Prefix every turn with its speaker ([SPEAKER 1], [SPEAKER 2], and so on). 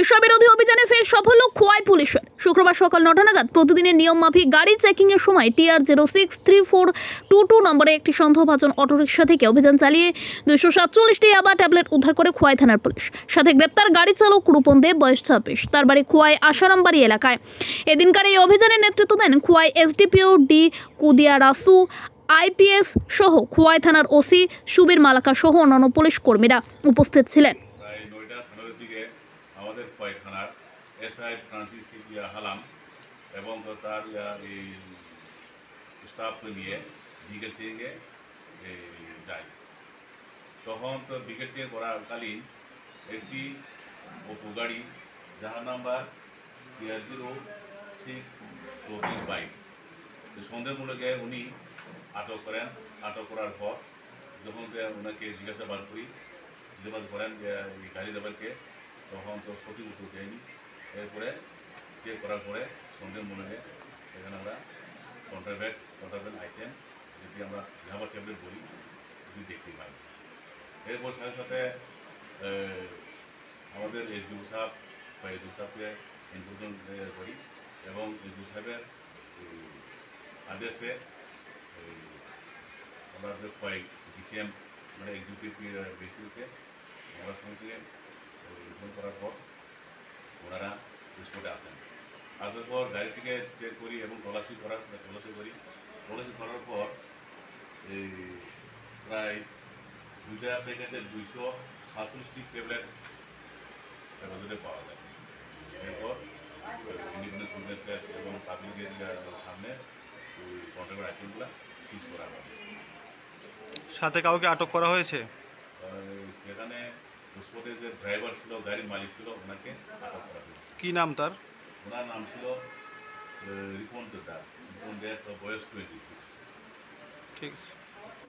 [SPEAKER 1] নেশাবিরোধী অভিযানে ফের সফল খোয়াই পুলিশের। শুক্রবার সকাল 9টা নাগাদ প্রতিদিনের নিয়ম মাফিক গাড়ি চেকিং এর সময় TR 063422 নম্বরে একটি সন্দেহভাজন অটোরিকশা থেকে অভিযান চালিয়ে 247টি ইয়াবা ট্যাবলেট উদ্ধার করে খোয়াই থানার পুলিশ। সাথে গ্রেপ্তার গাড়ি চালক রূপন দেব, বয়স 26, তার বাড়ি খোয়াই আশারামবাড়ি এলাকায়। এদিনকার এই অভিযানের নেতৃত্ব দেন Khowai SDPO D Kudia Rasu, IPS সহ খোয়াই থানার OC সুবীর মালাকা সহ অন্যান্য পুলিশ কর্মীরা উপস্থিত ছিলেন।
[SPEAKER 2] প্রায় 9টা 17 দিকে আমাদের খোয়াই থানার SI ফ্রান্সিস হালাম এবং তার এই স্টাফকে নিয়ে বিকেসিংয়ে যায়। তখন তো বিকেসিং করাকালীন একটি অটো গাড়ি যার নাম্বার 0622 সন্দেহমূলকে উনি আটক করেন। আটক করার পর যখন ওনাকে জিজ্ঞাসাবাদ করেন যে এই গাড়ি ড্রাইভারকে, তখন তো সঠিক উত্তর দেয়নি। এরপরে চেক করার পরে সন্দেহমূলকে এখানে আমরা কন্ট্রাব্যান্ড আইটেম, যদি আমরা ইয়াবা ট্যাবলেট বলি, যদি দেখতে পাই। এরপর সাথে সাথে আমাদের SDO সাহেব বা SDO সাহেবকে ইনফরমেশন করি এবং SDO সাহেবের আদেশে আমাদের খোয়াই DCM মানে এক্সিকিউটিভ ম্যাজিস্ট্রেটকে আমরা সঙ্গে সঙ্গে ইনফর্ম করার পর ওনারা স্পটে আসেন। আসার পর গাড়িটিকে চেক করি এবং তল্লাশি করার পর এই প্রায় 2টা প্যাকেটে 247টি ট্যাবলেট নজরে পাওয়া যায়। এরপর ইন্ডিপেন্ডেন্স বিজনেস এবং পাবলিকের সামনে ওই কন্ট্রাক্ট আইটেমগুলো সিজ করা হয়।
[SPEAKER 3] সাথে কাউকে আটক করা হয়েছে?
[SPEAKER 2] সেখানে স্পটে যে ড্রাইভার ছিল, গাড়ির মালিক ছিল, ওনাকে আটক করা হয়েছে।
[SPEAKER 3] কি নাম তার?
[SPEAKER 2] ওনার নাম ছিল রিপন দেব, বয়স 26।
[SPEAKER 3] ঠিক আছে।